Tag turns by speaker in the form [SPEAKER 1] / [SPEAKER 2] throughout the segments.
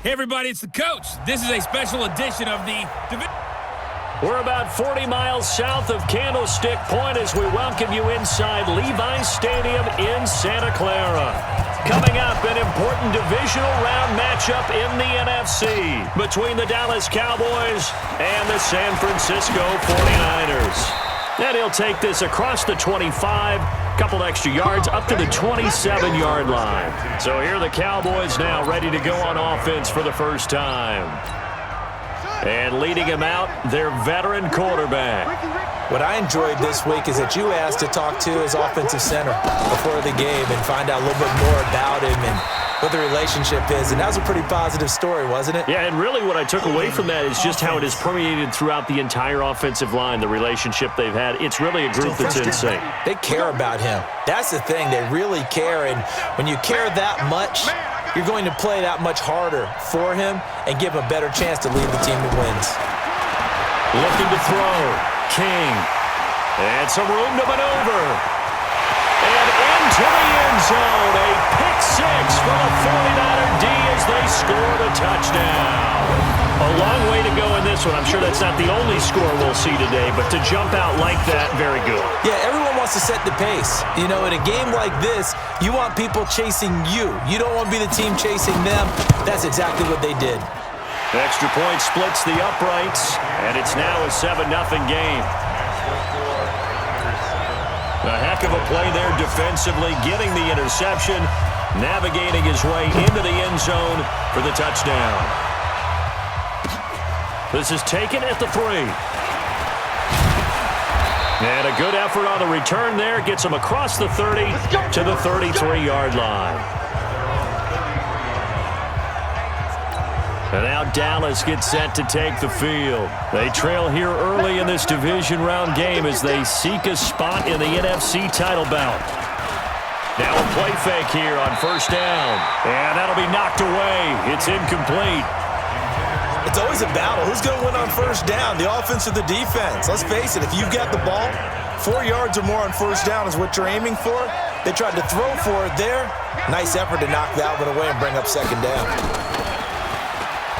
[SPEAKER 1] Hey everybody, it's the coach. This is a special edition of the
[SPEAKER 2] We're about 40 miles south of Candlestick Point as we welcome you inside Levi's Stadium in Santa Clara. Coming up, an important divisional round matchup in the NFC between the Dallas Cowboys and the San Francisco 49ers. And he'll take this across the 25, couple extra yards up to the 27-yard line. So here are the Cowboys now ready to go on offense for the first time. And leading him out, their veteran quarterback.
[SPEAKER 3] What I enjoyed this week is that you asked to talk to his offensive center before the game and find out a little bit more about him and what the relationship is. And that was a pretty positive story, wasn't it?
[SPEAKER 2] Yeah, and really what I took away from that is just how it has permeated throughout the entire offensive line, the relationship they've had. It's really a group that's insane.
[SPEAKER 3] They care about him. That's the thing. They really care. And when you care that much, you're going to play that much harder for him and give him a better chance to lead the team that wins.
[SPEAKER 2] Looking to throw. King. And some room to maneuver. And into the end zone. A pick six for the 49er D as they score the touchdown. A long way to go in this one. I'm sure that's not the only score we'll see today, but to jump out like that, very good.
[SPEAKER 3] Yeah, everyone wants to set the pace. You know, in a game like this, you want people chasing you. You don't want to be the team chasing them. That's exactly what they did.
[SPEAKER 2] The extra point splits the uprights, and it's now a 7-0 game. A heck of a play there defensively, getting the interception, navigating his way into the end zone for the touchdown. This is taken at the 3. And a good effort on the return there. Gets him across the 30 to the 33-yard line. And now Dallas gets set to take the field. They trail here early in this division round game as they seek a spot in the NFC title bout. Now a play fake here on first down. And that'll be knocked away. It's incomplete.
[SPEAKER 3] It's always a battle. Who's going to win on first down, the offense or the defense? Let's face it, if you've got the ball, 4 yards or more on first down is what you're aiming for. They tried to throw for it there. Nice effort to knock that one away and bring up second down.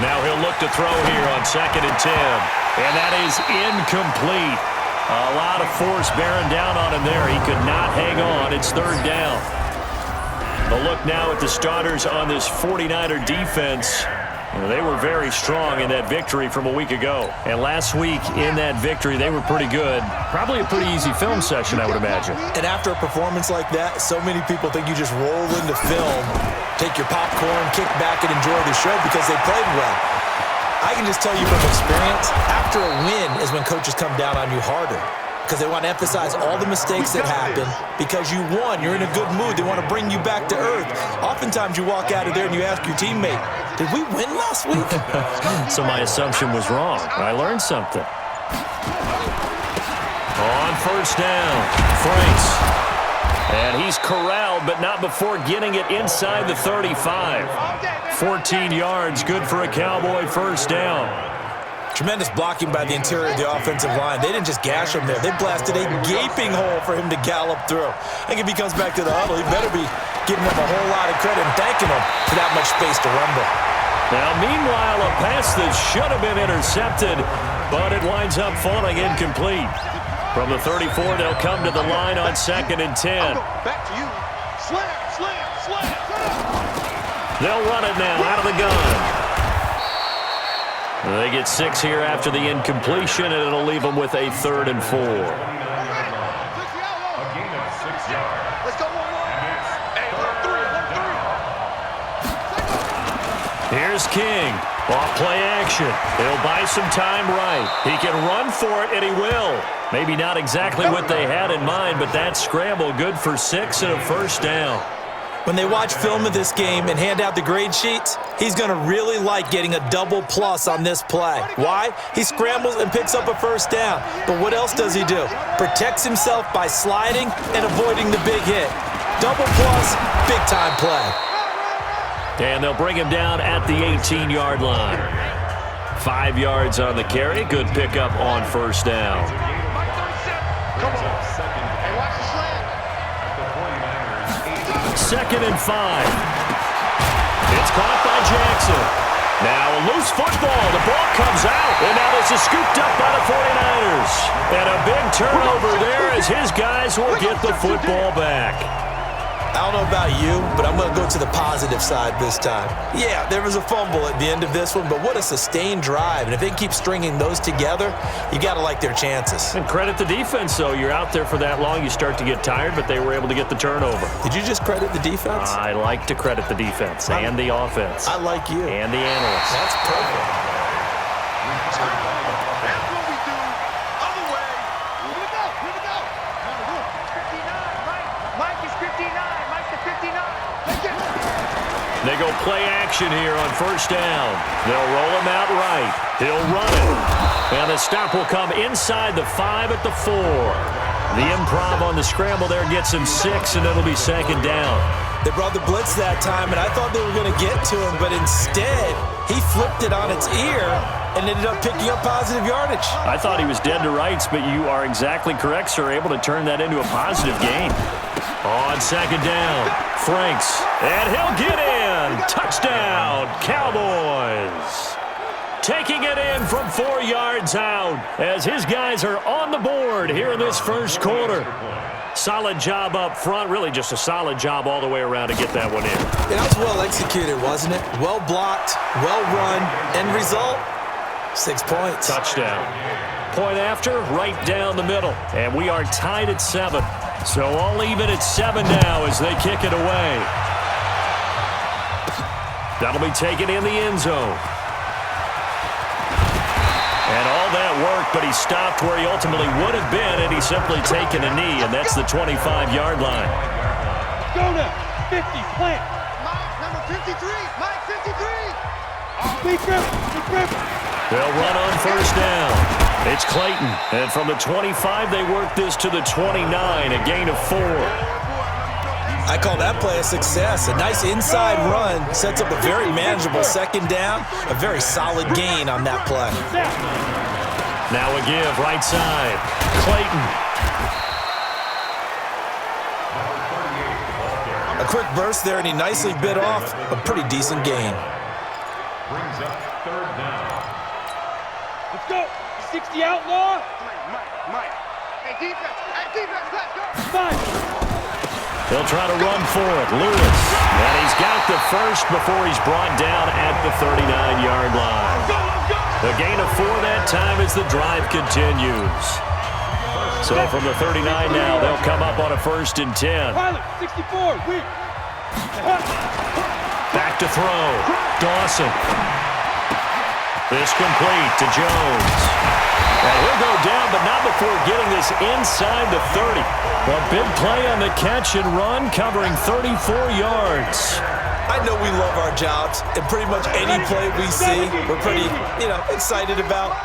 [SPEAKER 2] Now he'll look to throw here on 2nd and 10. And that is incomplete. A lot of force bearing down on him there. He could not hang on. It's 3rd down. A look now at the starters on this 49er defense. They were very strong in that victory from a week ago. And last week in that victory, they were pretty good. Probably a pretty easy film session, I would imagine.
[SPEAKER 3] And after a performance like that, so many people think you just roll into film, take your popcorn, kick back, and enjoy the show because they played well. I can just tell you from experience, after a win is when coaches come down on you harder because they want to emphasize all the mistakes that happen. Because you won, you're in a good mood. They want to bring you back to earth. Oftentimes you walk out of there and you ask your teammate, did we win last week?
[SPEAKER 2] So my assumption was wrong. I learned something. On first down, Franks. And he's corralled, but not before getting it inside the 35. 14 yards, good for a Cowboy first down.
[SPEAKER 3] Tremendous blocking by the interior of the offensive line. They didn't just gash him there. They blasted a gaping hole for him to gallop through. I think if he comes back to the huddle, he better be giving them a whole lot of credit and thanking them for that much space to rumble.
[SPEAKER 2] Now, meanwhile, a pass that should have been intercepted, but it winds up falling incomplete. From the 34, they'll come to the line on 2nd and 10.
[SPEAKER 4] Back to you. Slam.
[SPEAKER 2] They'll run it now out of the gun. They get 6 here after the incompletion, and it'll leave them with a 3rd and 4.
[SPEAKER 4] Let's go one more. Hey, run 3.
[SPEAKER 2] Here's King. Off play action. He'll buy some time right. He can run for it, and he will. Maybe not exactly what they had in mind, but that scramble good for 6 and a first down.
[SPEAKER 3] When they watch film of this game and hand out the grade sheets, he's going to really like getting a double plus on this play. Why? He scrambles and picks up a first down. But what else does he do? Protects himself by sliding and avoiding the big hit. Double plus, big-time play.
[SPEAKER 2] And they'll bring him down at the 18-yard line. 5 yards on the carry. Good pickup on first down.
[SPEAKER 4] Come on. Hey, watch the slant.
[SPEAKER 2] 2nd and 5. It's caught by Jackson. Now a loose football. The ball comes out. And now this is scooped up by the 49ers. And a big turnover there as his guys will get the football back.
[SPEAKER 3] I don't know about you, but I'm going to go to the positive side this time. Yeah, there was a fumble at the end of this one, but what a sustained drive. And if they keep stringing those together, you got to like their chances.
[SPEAKER 2] And credit the defense, though. You're out there for that long, you start to get tired, but they were able to get the turnover.
[SPEAKER 3] Did you just credit the defense?
[SPEAKER 2] I like to credit the defense and the offense.
[SPEAKER 3] I like you.
[SPEAKER 2] And the analysts.
[SPEAKER 3] That's perfect.
[SPEAKER 4] That's what we do. Other way. Here we go. Here we go. 59. Mike is 59. Mike to 59. Take it.
[SPEAKER 2] They go play action here on first down. They'll roll him out right. He'll run it. And the stop will come inside the 5 at the 4. The improv on the scramble there gets him 6, and it'll be second down.
[SPEAKER 3] They brought the blitz that time, and I thought they were going to get to him, but instead, he flipped it on its ear and ended up picking up positive yardage.
[SPEAKER 2] I thought he was dead to rights, but you are exactly correct, sir. Able to turn that into a positive gain. On second down, Franks, and he'll get in. Touchdown, Cowboys. Taking it in from 4 yards out as his guys are on the board here in this first quarter. Solid job up front, really just a solid job all the way around to get that one in.
[SPEAKER 3] That was well executed, wasn't it? Well blocked, well run, end result, 6 points.
[SPEAKER 2] Touchdown. Point after, right down the middle. And we are tied at 7. So all even at 7 now as they kick it away. That'll be taken in the end zone. And all that work, but he stopped where he ultimately would have been, and he's simply taken a knee, and that's the 25-yard line.
[SPEAKER 5] Go now. 50, plant.
[SPEAKER 4] Mike, number 53. Mike, 53.
[SPEAKER 5] Big grip, big grip.
[SPEAKER 2] They'll run on first down. It's Clayton, and from the 25, they work this to the 29, a gain of 4.
[SPEAKER 3] I call that play a success. A nice inside run sets up a very manageable second down, a very solid gain on that play.
[SPEAKER 2] Now a give, right side. Clayton.
[SPEAKER 3] A quick burst there, and he nicely bit off a pretty decent gain.
[SPEAKER 4] Brings up third down.
[SPEAKER 5] Let's go. 60 outlaw.
[SPEAKER 4] Mike. Hey, defense, let's go.
[SPEAKER 5] Fine.
[SPEAKER 2] They'll try to run for it. Lewis. And he's got the first before he's brought down at the 39-yard line. The gain of 4 that time as the drive continues. So from the 39 now, they'll come up on a 1st and 10.
[SPEAKER 5] Pilot, 64, weak.
[SPEAKER 2] Back to throw. Dawson. This complete to Jones. And he'll go down, but not before getting this inside the 30. A big play on the catch and run, covering 34 yards.
[SPEAKER 3] I know we love our jobs, and pretty much any play we see, we're pretty, excited about.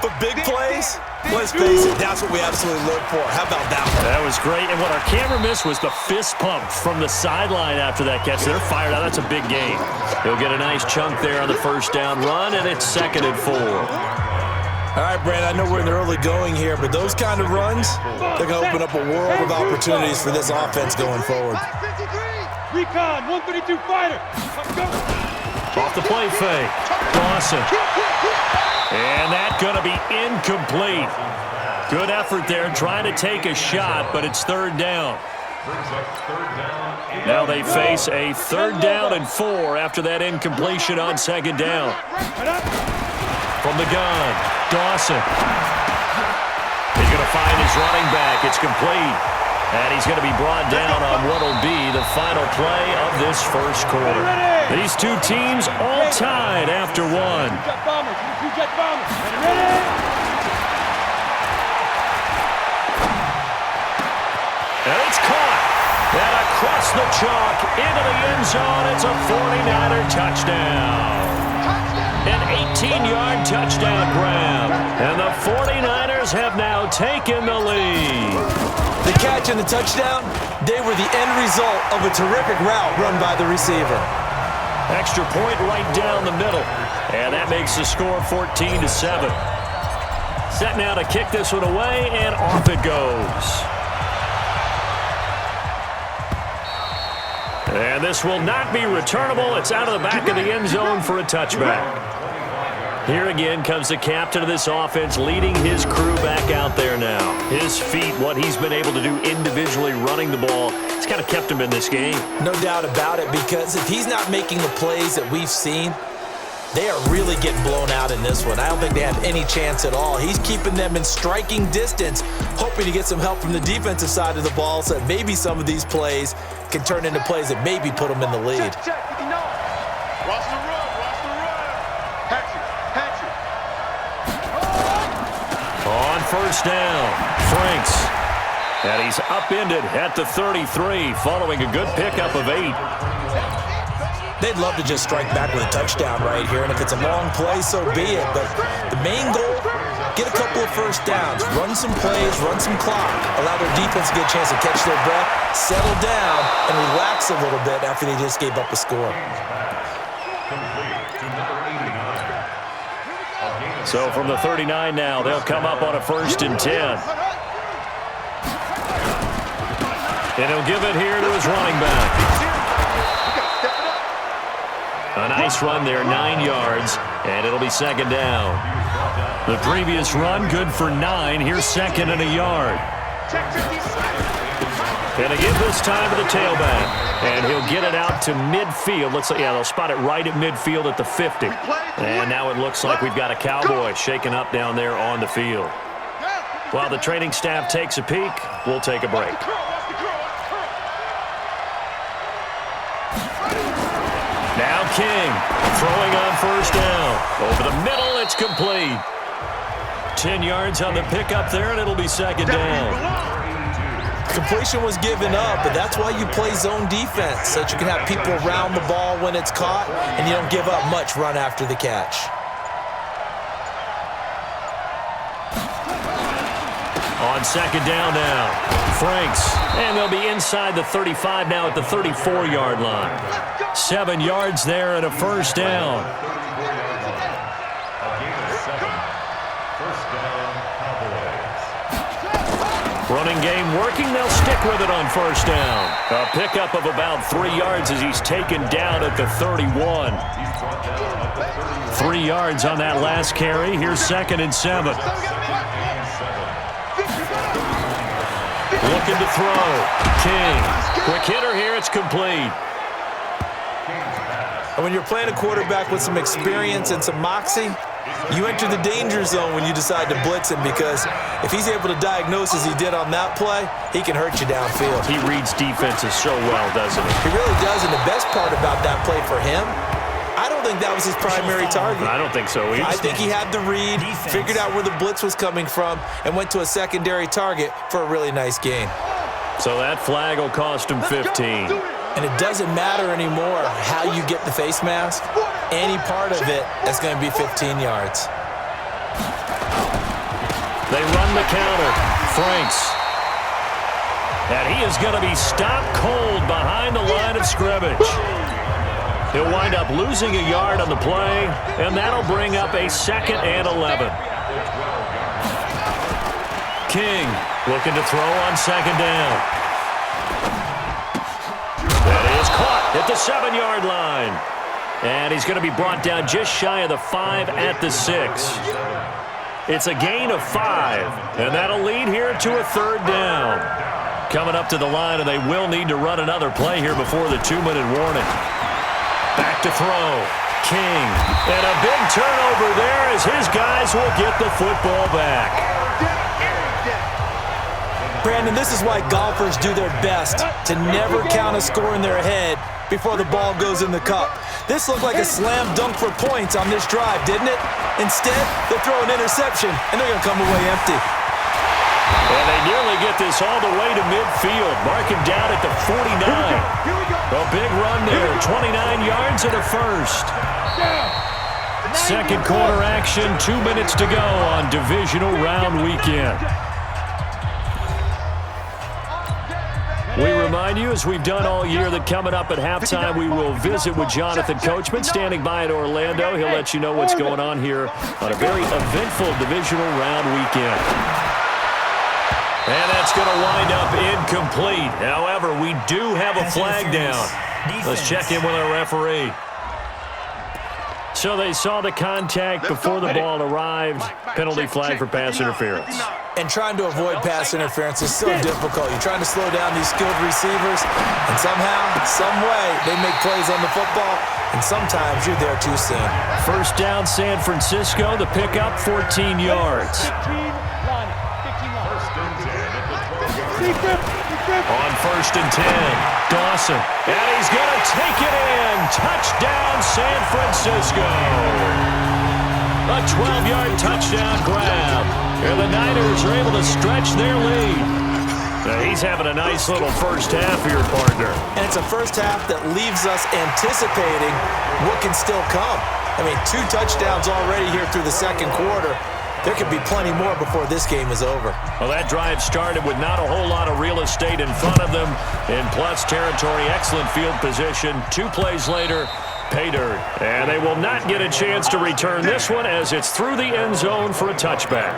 [SPEAKER 3] But big plays, let's face it, that's what we absolutely live for. How about that one?
[SPEAKER 2] That was great, and what our camera missed was the fist pump from the sideline after that catch. They're fired out. That's a big gain. He'll get a nice chunk there on the first down run, and it's 2nd and 4.
[SPEAKER 3] All right, Brand, I know we're in the early going here, but those kind of runs, they're going to open up a world of opportunities for this offense going forward.
[SPEAKER 4] Mike, 53.
[SPEAKER 5] Recon, 132 fighter. Let's go.
[SPEAKER 2] Off the play fake. Dawson. And that's going to be incomplete. Good effort there trying to take a shot, but it's 3rd down. Now they face a 3rd down and 4 after that incompletion on 2nd down. From the gun, Dawson. He's going to find his running back. It's complete. And he's going to be brought down on what will be the final play of this first quarter. These two teams all tied after 1.
[SPEAKER 5] Jet bombers, two jet bombers. Ready?
[SPEAKER 2] And it's caught. And across the chalk into the end zone. It's a 49er touchdown. An 18-yard touchdown grab. And the 49ers have now taken the lead.
[SPEAKER 3] The catch and the touchdown, they were the end result of a terrific route run by the receiver.
[SPEAKER 2] Extra point right down the middle. And that makes the score 14-7. Set now to kick this one away, and off it goes. And this will not be returnable. It's out of the back of the end zone for a touchback. Here again comes the captain of this offense leading his crew back out there now. His feet, what he's been able to do individually running the ball, it's kind of kept him in this game.
[SPEAKER 3] No doubt about it, because if he's not making the plays that we've seen, they are really getting blown out in this one. I don't think they have any chance at all. He's keeping them in striking distance, hoping to get some help from the defensive side of the ball so that maybe some of these plays can turn into plays that maybe put them in the lead.
[SPEAKER 4] Check, check, you know. Watch the run, watch the run. Hatch it.
[SPEAKER 2] On first down, Franks. And he's upended at the 33 following a good pickup of 8.
[SPEAKER 3] They'd love to just strike back with a touchdown right here, and if it's a long play, so be it. But the main goal, get a couple of first downs, run some plays, run some clock, allow their defense to get a chance to catch their breath, settle down, and relax a little bit after they just gave up a score.
[SPEAKER 2] So from the 39 now, they'll come up on a 1st and 10. And he'll give it here to his running back. A nice run there, 9 yards, and it'll be 2nd down. The previous run, good for 9. Here's 2nd and a yard. And again this time to the tailback. And he'll get it out to midfield. They'll spot it right at midfield at the 50. And now it looks like we've got a Cowboy shaken up down there on the field. While the training staff takes a peek, we'll take a break. Now King, throwing on first down. Over the middle, it's complete. 10 yards on the pickup there, and it'll be 2nd down.
[SPEAKER 3] Completion was given up, but that's why you play zone defense, so that you can have people around the ball when it's caught, and you don't give up much run after the catch.
[SPEAKER 2] On 2nd down now, Franks, and they'll be inside the 35 now at the 34-yard line. 7 yards there and a first down. Running game working. They'll stick with it on first down. A pickup of about 3 yards as he's taken down at the 31. 3 yards on that last carry. Here's 2nd and 7. Looking to throw. King. Quick hitter here. It's complete.
[SPEAKER 3] And when you're playing a quarterback with some experience and some moxie, you enter the danger zone when you decide to blitz him, because if he's able to diagnose as he did on that play, he can hurt you downfield.
[SPEAKER 2] He reads defenses so well, doesn't he?
[SPEAKER 3] He really does, and the best part about that play for him, I don't think that was his primary target.
[SPEAKER 2] I don't think so either.
[SPEAKER 3] I think he had the read, figured out where the blitz was coming from, and went to a secondary target for a really nice gain.
[SPEAKER 2] So that flag will cost him 15.
[SPEAKER 3] And it doesn't matter anymore how you get the face mask. Any part of it is going to be 15 yards.
[SPEAKER 2] They run the counter. Franks. And he is going to be stopped cold behind the line of scrimmage. He'll wind up losing a yard on the play, and that'll bring up a 2nd and 11. King looking to throw on 2nd down. That is caught at the 7-yard line. And he's going to be brought down just shy of the 5 at the 6. It's a gain of 5, and that'll lead here to a 3rd down. Coming up to the line, and they will need to run another play here before the 2-minute warning. Back to throw. King. And a big turnover there as his guys will get the football back.
[SPEAKER 3] Brandon, this is why golfers do their best to never count a score in their head before the ball goes in the cup. This looked like a slam dunk for points on this drive, didn't it? Instead, they throw an interception, and they're going to come away empty.
[SPEAKER 2] And they nearly get this all the way to midfield. Mark him down at the 49. A big run there, 29 yards and a first. Second quarter action, 2 minutes to go on divisional round weekend. We remind you, as we've done all year, that coming up at halftime, we will visit with Jonathan Coachman, standing by in Orlando. He'll let you know what's going on here on a very eventful divisional round weekend. And that's going to wind up incomplete. However, we do have a flag down. Let's check in with our referee. So they saw the contact before the ball arrived. Penalty flag for pass interference.
[SPEAKER 3] And trying to avoid pass interference is so difficult. You're trying to slow down these skilled receivers, and somehow, some way, they make plays on the football, and sometimes you're there too soon.
[SPEAKER 2] First down, San Francisco. The pickup, 14 yards.
[SPEAKER 5] 15 line. 15 line.
[SPEAKER 2] On first and 10, Dawson. And he's going to take it in. Touchdown, San Francisco. A 12-yard touchdown grab. And the Niners are able to stretch their lead. Now he's having a nice little first half here, partner.
[SPEAKER 3] And it's a first half that leaves us anticipating what can still come. I mean, 2 touchdowns already here through the second quarter. There could be plenty more before this game is over.
[SPEAKER 2] Well, that drive started with not a whole lot of real estate in front of them. In plus territory, excellent field position. 2 plays later, pay dirt. And they will not get a chance to return this one as it's through the end zone for a touchback.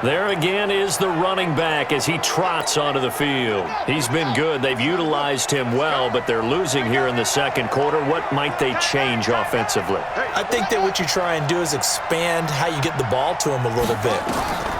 [SPEAKER 2] There again is the running back as he trots onto the field. He's been good. They've utilized him well, but they're losing here in the second quarter. What might they change offensively?
[SPEAKER 3] I think that what you try and do is expand how you get the ball to him a little bit.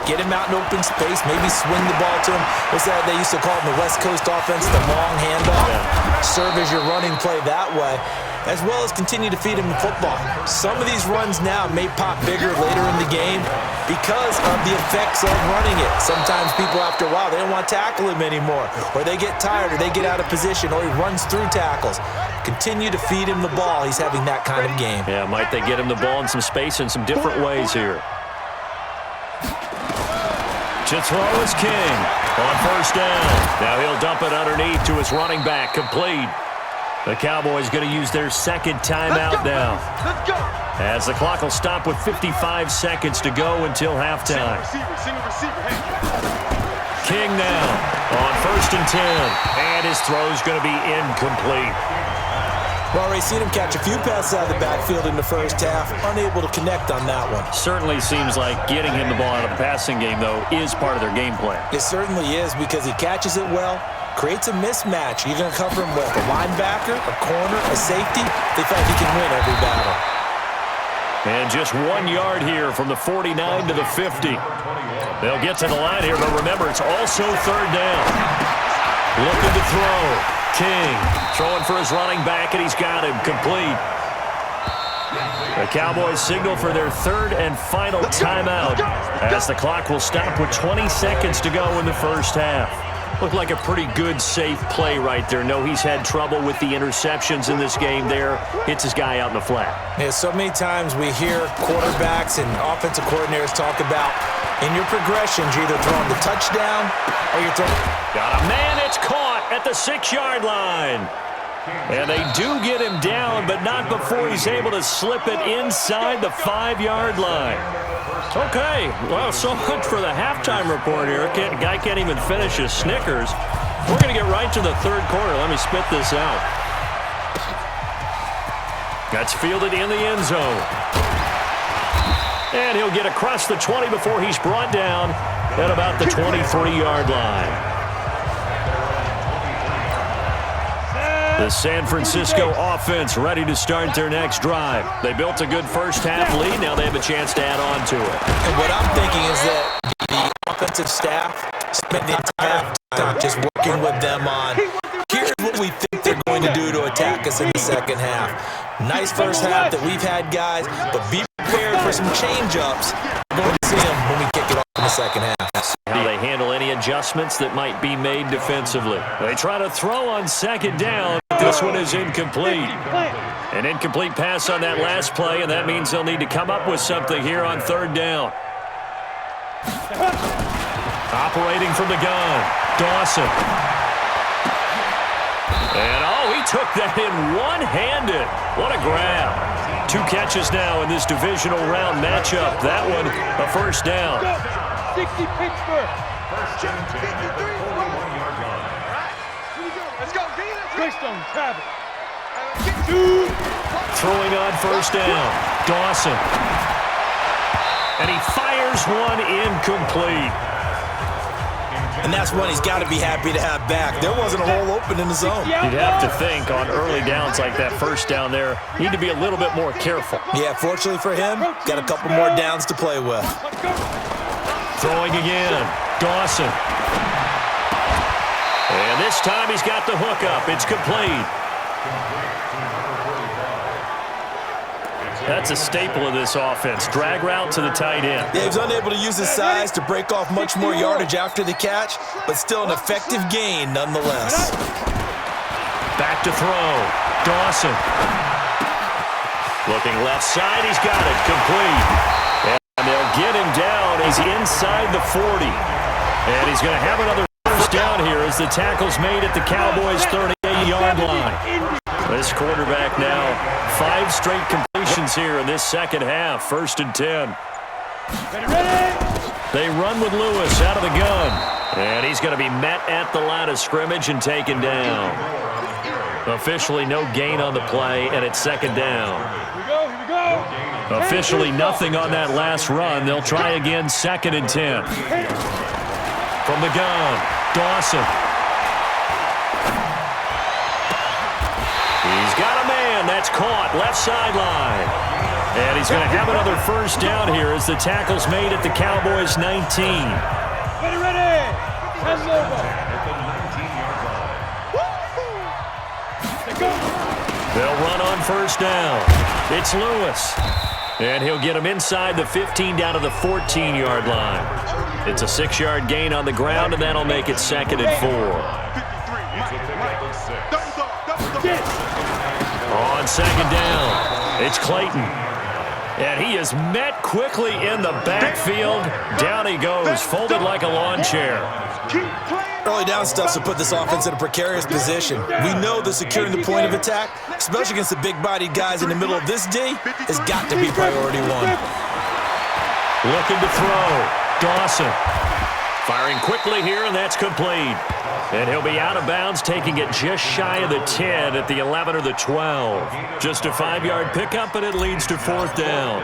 [SPEAKER 3] Get him out in open space, maybe swing the ball to him. What's that they used to call it in the West Coast offense, the long handoff? Serve as your running play that way, as well as continue to feed him the football. Some of these runs now may pop bigger later in the game because of the effects of running it. Sometimes people, after a while, they don't want to tackle him anymore, or they get tired, or they get out of position, or he runs through tackles. Continue to feed him the ball. He's having that kind of game.
[SPEAKER 2] Yeah, might they get him the ball in some space in some different ways here. To throw is King on first down. Now he'll dump it underneath to his running back, complete. The Cowboys going to use their second timeout now.
[SPEAKER 4] Let's go.
[SPEAKER 2] As the clock will stop with 55 seconds to go until halftime. King now on first and 10. And his throw's going to be incomplete.
[SPEAKER 3] Well, Ray, seen him catch a few passes out of the backfield in the first half, unable to connect on that one.
[SPEAKER 2] Certainly seems like getting him the ball out of the passing game, though, is part of their game plan.
[SPEAKER 3] It certainly is because he catches it well, creates a mismatch. You're going to cover him with a linebacker, a corner, a safety. They feel like he can win every battle.
[SPEAKER 2] And just 1 yard here from the 49 to the 50. They'll get to the line here, but remember, it's also third down. Looking to throw. King throwing for his running back, and he's got him complete. The Cowboys signal for their third and final timeout as the clock will stop with 20 seconds to go in the first half. Looked like a pretty good, safe play right there. No, he's had trouble with the interceptions in this game there. Hits his guy out in the flat.
[SPEAKER 3] Yeah, so many times we hear quarterbacks and offensive coordinators talk about in your progressions, you're either throwing the touchdown or you're throwing...
[SPEAKER 2] Got a man, it's caught at the 6-yard line. And they do get him down, but not before he's able to slip it inside the 5-yard line. Okay, well, so much for the halftime report here. Guy can't even finish his Snickers. We're going to get right to the third quarter. Let me spit this out. That's fielded in the end zone. And he'll get across the 20 before he's brought down at about the 23-yard line. The San Francisco offense ready to start their next drive. They built a good first half lead. Now they have a chance to add on to it.
[SPEAKER 3] And what I'm thinking is that the offensive staff spent the entire time just working with them on here's what we think they're going to do to attack us in the second half. Nice first half that we've had, guys, but be prepared for some change-ups. We're going to see them when we kick it off in the second half.
[SPEAKER 2] How they handle any adjustments that might be made defensively. They try to throw on second down. This one is incomplete. An incomplete pass on that last play, and that means they'll need to come up with something here on third down. Operating from the gun, Dawson. And, he took that in one-handed. What a grab. 2 catches now in this divisional round matchup. That one, a first down.
[SPEAKER 5] 60 Pittsburgh.
[SPEAKER 4] Let's go, D.
[SPEAKER 5] Greystone, Travis.
[SPEAKER 2] Throwing on first down, Dawson. And he fires one incomplete.
[SPEAKER 3] And that's one he's got to be happy to have back. There wasn't a hole open in the zone.
[SPEAKER 2] You'd have to think on early downs like that first down there, need to be a little bit more careful.
[SPEAKER 3] Yeah, fortunately for him, got a couple more downs to play with.
[SPEAKER 2] Throwing again, Dawson. And this time he's got the hook up. It's complete. That's a staple of this offense. Drag route to the tight end.
[SPEAKER 3] Yeah, he was unable to use his size to break off much more yardage after the catch, but still an effective gain nonetheless.
[SPEAKER 2] Back to throw. Dawson. Looking left side. He's got it. Complete. And they'll get him down. He's inside the 40. And he's going to have another first down here as the tackle's made at the Cowboys' 38-yard line. This quarterback now, 5 straight completions here in this second half. 1st and 10. They run with Lewis out of the gun. And he's going to be met at the line of scrimmage and taken down. Officially no gain on the play, and it's 2nd down.
[SPEAKER 5] Here we go.
[SPEAKER 2] Officially nothing on that last run. They'll try again, 2nd and 10. From the gun, Dawson. He's got a man. That's caught. Left sideline. And he's going to have another first down here as the tackle's made at the Cowboys' 19.
[SPEAKER 5] Ready. Hands over.
[SPEAKER 2] They'll run on first down. It's Lewis. And he'll get him inside the 15 down to the 14-yard line. It's a 6-yard gain on the ground, and that'll make it 2nd and 4. On 2nd down, it's Clayton. And he is met quickly in the backfield. Down he goes, folded like a lawn chair.
[SPEAKER 3] Early down stuff to put this offense in a precarious position. We know that securing the point of attack, especially against the big-bodied guys in the middle of this D, has got to be priority 1.
[SPEAKER 2] Looking to throw. Dawson. Firing quickly here, and that's complete. And he'll be out of bounds, taking it just shy of the 10 at the 11 or the 12. Just a 5-yard pickup, and it leads to 4th down.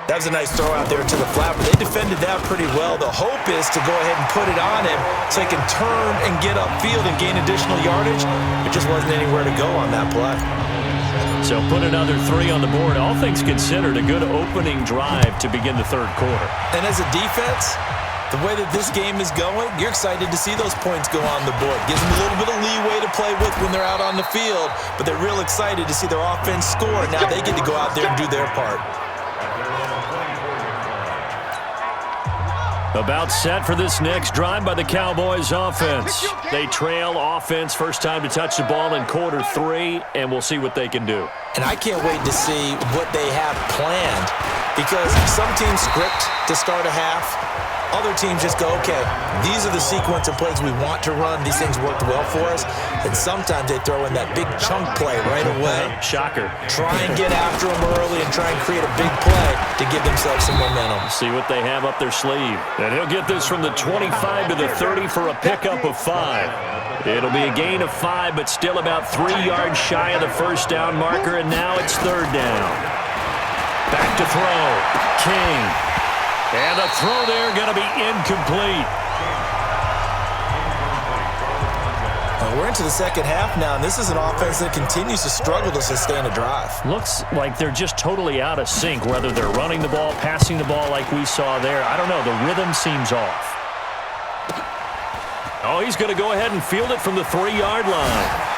[SPEAKER 3] That was a nice throw out there to the flat, but they defended that pretty well. The hope is to go ahead and put it on him so he can turn and get upfield and gain additional yardage. It just wasn't anywhere to go on that play.
[SPEAKER 2] So put another 3 on the board. All things considered, a good opening drive to begin the 3rd quarter.
[SPEAKER 3] And as a defense, the way that this game is going, you're excited to see those points go on the board. Gives them a little bit of leeway to play with when they're out on the field, but they're real excited to see their offense score. Now they get to go out there and do their part.
[SPEAKER 2] About set for this next drive by the Cowboys offense. They trail offense, first time to touch the ball in quarter 3, and we'll see what they can do.
[SPEAKER 3] And I can't wait to see what they have planned, because some teams script to start a half. Other teams just go, okay, these are the sequence of plays we want to run. These things worked well for us. And sometimes they throw in that big chunk play right away.
[SPEAKER 2] Shocker.
[SPEAKER 3] Try and get after them early and try and create a big play to give themselves some momentum.
[SPEAKER 2] See what they have up their sleeve. And he'll get this from the 25 to the 30 for a pickup of 5. It'll be a gain of 5, but still about 3 yards shy of the first down marker, and now it's 3rd down. Back to throw. King. And the throw there going to be incomplete.
[SPEAKER 3] We're into the second half now, and this is an offense that continues to struggle to sustain a drive.
[SPEAKER 2] Looks like they're just totally out of sync, whether they're running the ball, passing the ball like we saw there. I don't know. The rhythm seems off. Oh, he's going to go ahead and field it from the 3-yard line.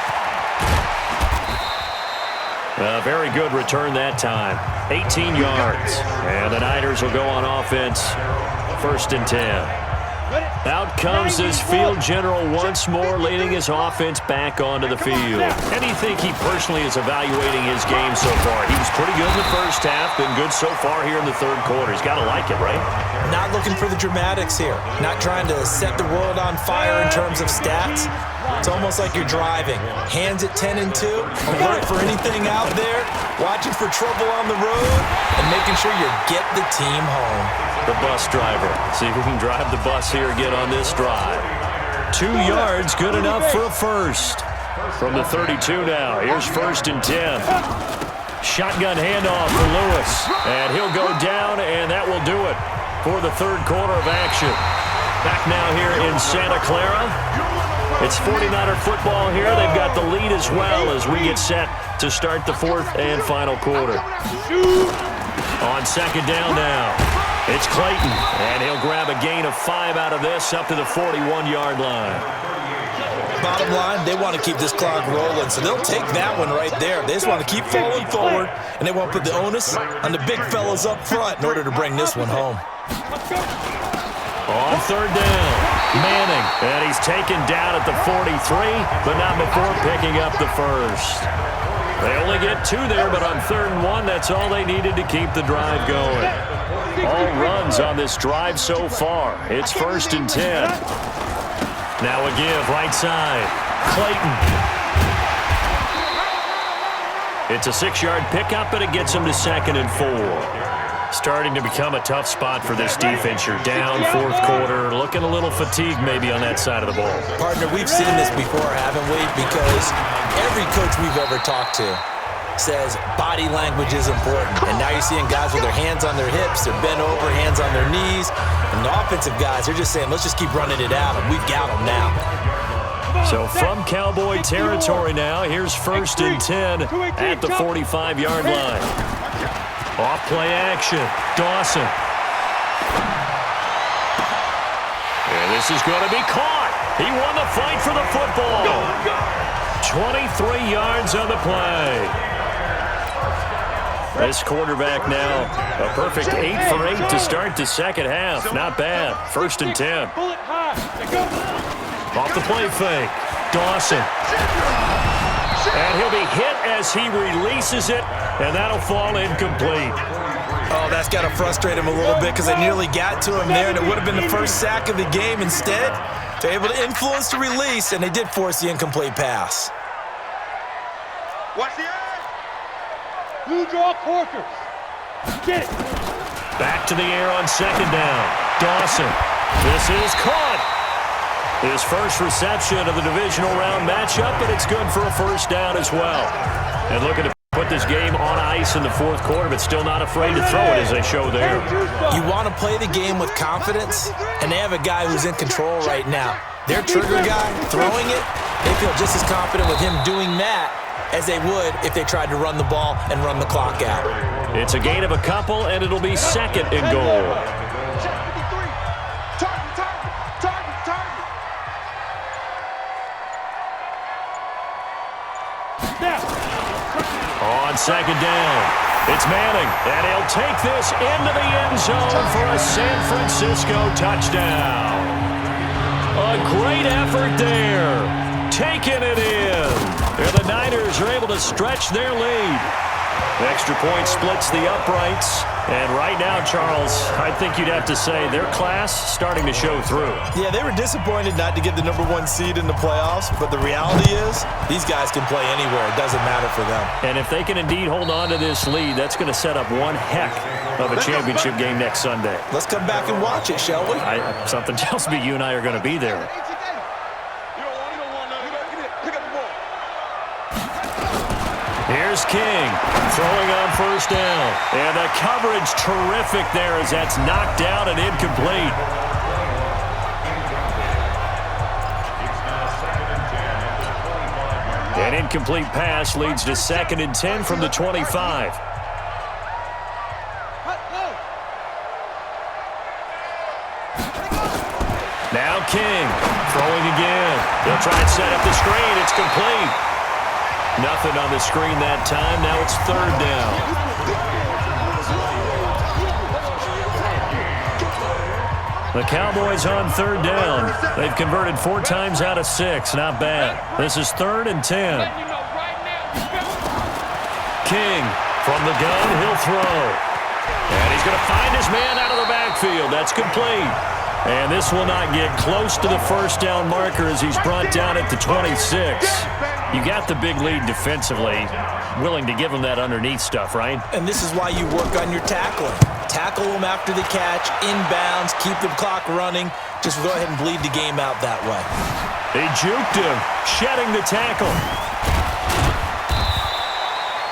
[SPEAKER 2] A very good return that time. 18 yards. And the Niners will go on offense. 1st and 10. Out comes this field general once more, leading his offense back onto the field. How do you think he personally is evaluating his game so far? He was pretty good in the first half, been good so far here in the 3rd quarter. He's got to like it, right?
[SPEAKER 3] Not looking for the dramatics here. Not trying to set the world on fire in terms of stats. It's almost like you're driving. Hands at 10 and 2, alert for anything out there, watching for trouble on the road, and making sure you get the team home.
[SPEAKER 2] The bus driver. See if we can drive the bus here again on this drive. 2 yards, good enough for a first. From the 32 now, here's 1st and 10. Shotgun handoff for Lewis. And he'll go down, and that will do it for the 3rd quarter of action. Back now here in Santa Clara. It's 49er football here. They've got the lead as well as we get set to start the fourth and final quarter. On second down now, it's Clayton, and he'll grab a gain of 5 out of this up to the 41-yard line.
[SPEAKER 3] Bottom line, they want to keep this clock rolling, so they'll take that one right there. They just want to keep falling forward, and they want to put the onus on the big fellas up front in order to bring this one home.
[SPEAKER 2] On third down, Manning, and he's taken down at the 43, but not before picking up the first. They only get 2 there, but on 3rd and 1, that's all they needed to keep the drive going. All runs on this drive so far. It's 1st and 10. Now a give right side. Clayton. It's a 6-yard pickup, and it gets him to 2nd and 4. Starting to become a tough spot for this defense. You're down 4th quarter, looking a little fatigued maybe on that side of the ball.
[SPEAKER 3] Partner, we've seen this before, haven't we? Because every coach we've ever talked to says body language is important. And now you're seeing guys with their hands on their hips, they're bent over, hands on their knees. And the offensive guys, they're just saying, let's just keep running it out, and we've got them now.
[SPEAKER 2] So from Cowboy territory now, here's 1st and 10 at the 45-yard line. Off play action, Dawson. And this is going to be caught. He won the fight for the football. 23 yards on the play. This quarterback now, a perfect 8 for 8 to start the second half. Not bad. 1st and 10. Off the play fake, Dawson. And he'll be hit as he releases it, and that'll fall incomplete.
[SPEAKER 3] Oh, that's got to frustrate him a little bit because they nearly got to him there, and it would have been the first sack of the game. Instead, they're able to influence the release, and they did force the incomplete pass.
[SPEAKER 4] Watch the eye.
[SPEAKER 5] Blue draw quarters. Get it.
[SPEAKER 2] Back to the air on 2nd down. Dawson. This is caught. His first reception of the divisional round matchup, but it's good for a 1st down as well. And looking to put this game on ice in the 4th quarter, but still not afraid to throw it as they show there.
[SPEAKER 3] You want to play the game with confidence, and they have a guy who's in control right now. Their trigger guy throwing it, they feel just as confident with him doing that as they would if they tried to run the ball and run the clock out.
[SPEAKER 2] It's a gain of a couple, and it'll be 2nd and goal. On 2nd down, it's Manning, and he'll take this into the end zone for a San Francisco touchdown. A great effort there, taking it in. And the Niners are able to stretch their lead. The extra point splits the uprights. And right now, Charles, I think you'd have to say their class starting to show through.
[SPEAKER 3] Yeah, they were disappointed not to get the #1 seed in the playoffs, but the reality is these guys can play anywhere. It doesn't matter for them.
[SPEAKER 2] And if they can indeed hold on to this lead, that's going to set up one heck of a championship game next Sunday.
[SPEAKER 3] Let's come back and watch it, shall we?
[SPEAKER 2] Something tells me you and I are going to be there. Here's King, throwing on 1st down. And the coverage terrific there as that's knocked down and incomplete. An incomplete pass leads to 2nd and 10 from the 25. Now King, throwing again. They'll try and set up the screen. It's complete. Nothing on the screen that time. Now it's 3rd down. The Cowboys on 3rd down. They've converted 4 times out of 6. Not bad. This is 3rd and 10. King from the gun. He'll throw. And he's going to find his man out of the backfield. That's complete. And this will not get close to the 1st down marker as he's brought down at the 26. You got the big lead defensively, willing to give them that underneath stuff, right?
[SPEAKER 3] And this is why you work on your tackling. Tackle them after the catch, inbounds, keep the clock running. Just go ahead and bleed the game out that way.
[SPEAKER 2] They juked him, shedding the tackle.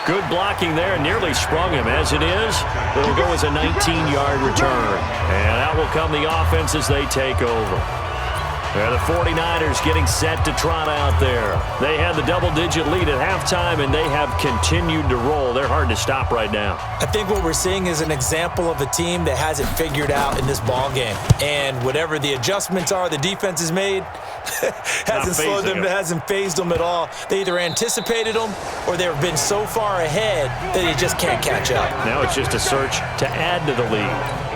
[SPEAKER 2] Good blocking there, nearly sprung him. As it is, it'll go as a 19-yard return. And out will come the offense as they take over. The 49ers getting set to trot out there. They had the double-digit lead at halftime, and they have continued to roll. They're hard to stop right now.
[SPEAKER 3] I think what we're seeing is an example of a team that has it figured out in this ball game. And whatever the adjustments are the defense has made hasn't slowed them, hasn't phased them at all. They either anticipated them or they've been so far ahead that they just can't catch up.
[SPEAKER 2] Now it's just a search to add to the lead.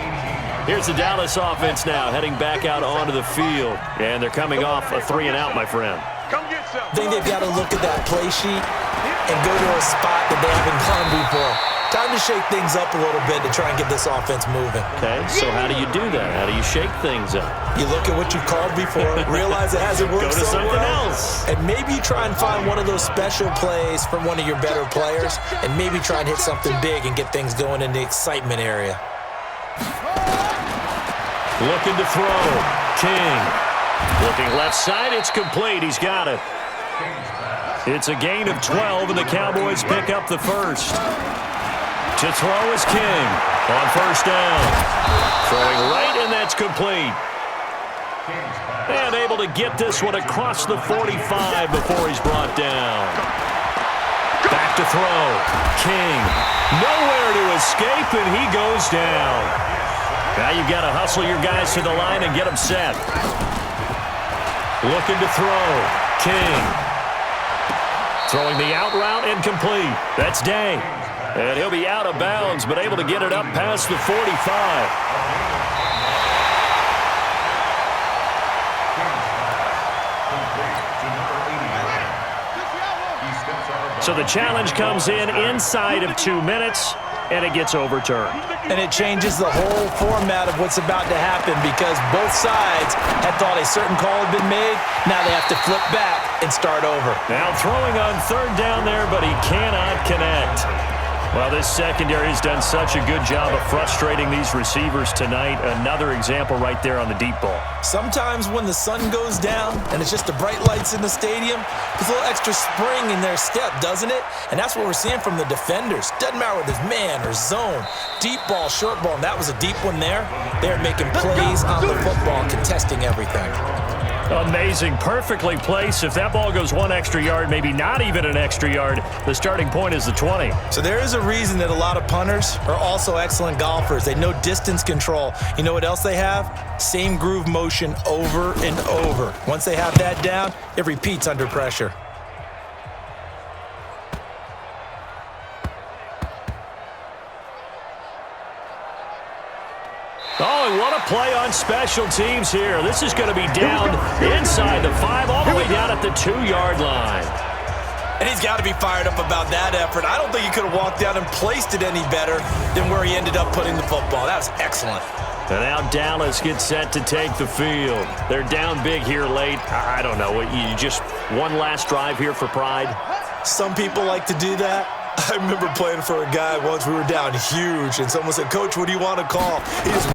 [SPEAKER 2] Here's the Dallas offense now, heading back out onto the field. And they're coming off a 3-and-out, my friend.
[SPEAKER 4] Come get some.
[SPEAKER 3] I think they've got to look at that play sheet and go to a spot that they haven't gone before. Time to shake things up a little bit to try and get this offense moving.
[SPEAKER 2] Okay, so how do you do that? How do you shake things up?
[SPEAKER 3] You look at what you've called before, realize it hasn't worked
[SPEAKER 2] Go to
[SPEAKER 3] so
[SPEAKER 2] something
[SPEAKER 3] well,
[SPEAKER 2] else.
[SPEAKER 3] and maybe you try and find one of those special plays from one of your better players, and maybe try and hit something big and get things going in the excitement area.
[SPEAKER 2] Looking to throw. King. Looking left side. It's complete. He's got it. It's a gain of 12, and the Cowboys pick up the first. To throw is King on first down. Throwing right, and that's complete. And able to get this one across the 45 before he's brought down. Back to throw. King. Nowhere to escape, and he goes down. Now you've got to hustle your guys to the line and get them set. Looking to throw. King. Throwing the out route incomplete. That's Day. And he'll be out of bounds, but able to get it up past the 45. So the challenge comes in inside of 2 minutes, and it gets overturned.
[SPEAKER 3] And it changes the whole format of what's about to happen because both sides had thought a certain call had been made. Now they have to flip back and start over.
[SPEAKER 2] Now throwing on third down there, but he cannot connect. Well, this secondary has done such a good job of frustrating these receivers tonight. Another example right there on the deep ball.
[SPEAKER 3] Sometimes when the sun goes down and it's just the bright lights in the stadium, there's a little extra spring in their step, doesn't it? And that's what we're seeing from the defenders. Doesn't matter whether it's man or zone, deep ball, short ball, and that was a deep one there. They're making plays on the football, contesting everything.
[SPEAKER 2] Amazing. Perfectly placed. If that ball goes one extra yard, maybe not even an extra yard, the starting point is the 20.
[SPEAKER 3] So there is a reason that a lot of punters are also excellent golfers. They know distance control. You know what else they have? Same groove motion over and over. Once they have that down, it repeats under pressure.
[SPEAKER 2] Oh, and what a play on special teams here. This is going to be down inside the 5, all the way down at the 2-yard line.
[SPEAKER 3] And he's got to be fired up about that effort. I don't think he could have walked down and placed it any better than where he ended up putting the football. That was excellent.
[SPEAKER 2] And now Dallas gets set to take the field. They're down big here late. I don't know. You just one last drive here for pride?
[SPEAKER 3] Some people like to do that. I remember playing for a guy once. We were down huge, and someone said, "Coach, what do you want to call?" He just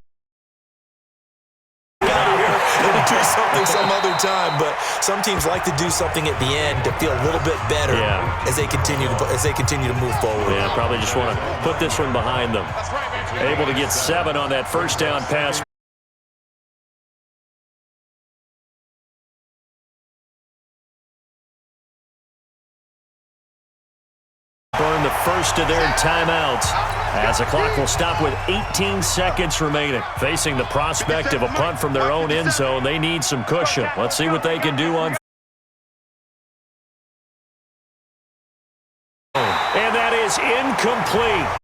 [SPEAKER 3] do something some other time, but some teams like to do something at the end to feel a little bit better as they continue to move forward.
[SPEAKER 2] Yeah, probably just want to put this one behind them. Able to get 7 on that first down pass. Burn the first of their timeouts as the clock will stop with 18 seconds remaining. Facing the prospect of a punt from their own end zone, they need some cushion. Let's see what they can do on. And that is incomplete.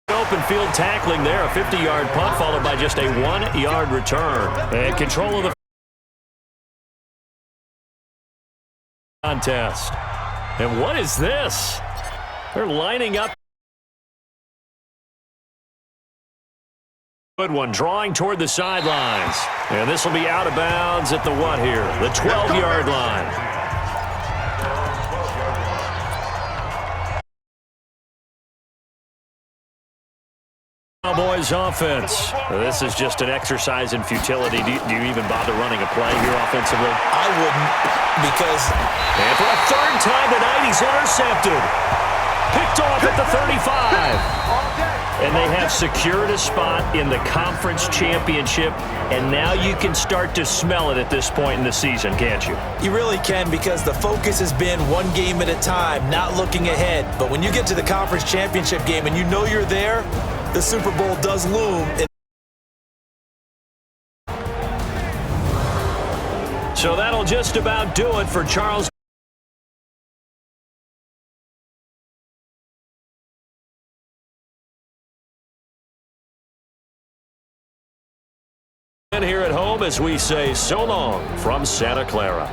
[SPEAKER 2] Open field tackling there, a 50-yard punt followed by just a 1-yard return. And control of the contest. And what is this? They're lining up. Good one, drawing toward the sidelines. And this will be out of bounds at the what here? The 12-yard line. Cowboys offense. This is just an exercise in futility. Do you even bother running a play here offensively?
[SPEAKER 3] I wouldn't, because...
[SPEAKER 2] And for a third time tonight, he's intercepted. Picked off at the 35. And they have secured a spot in the conference championship, and now you can start to smell it at this point in the season, can't you?
[SPEAKER 3] You really can, because the focus has been one game at a time, not looking ahead. But when you get to the conference championship game and you know you're there, the Super Bowl does loom.
[SPEAKER 2] So that'll just about do it for Charles. Here at home as we say so long from Santa Clara.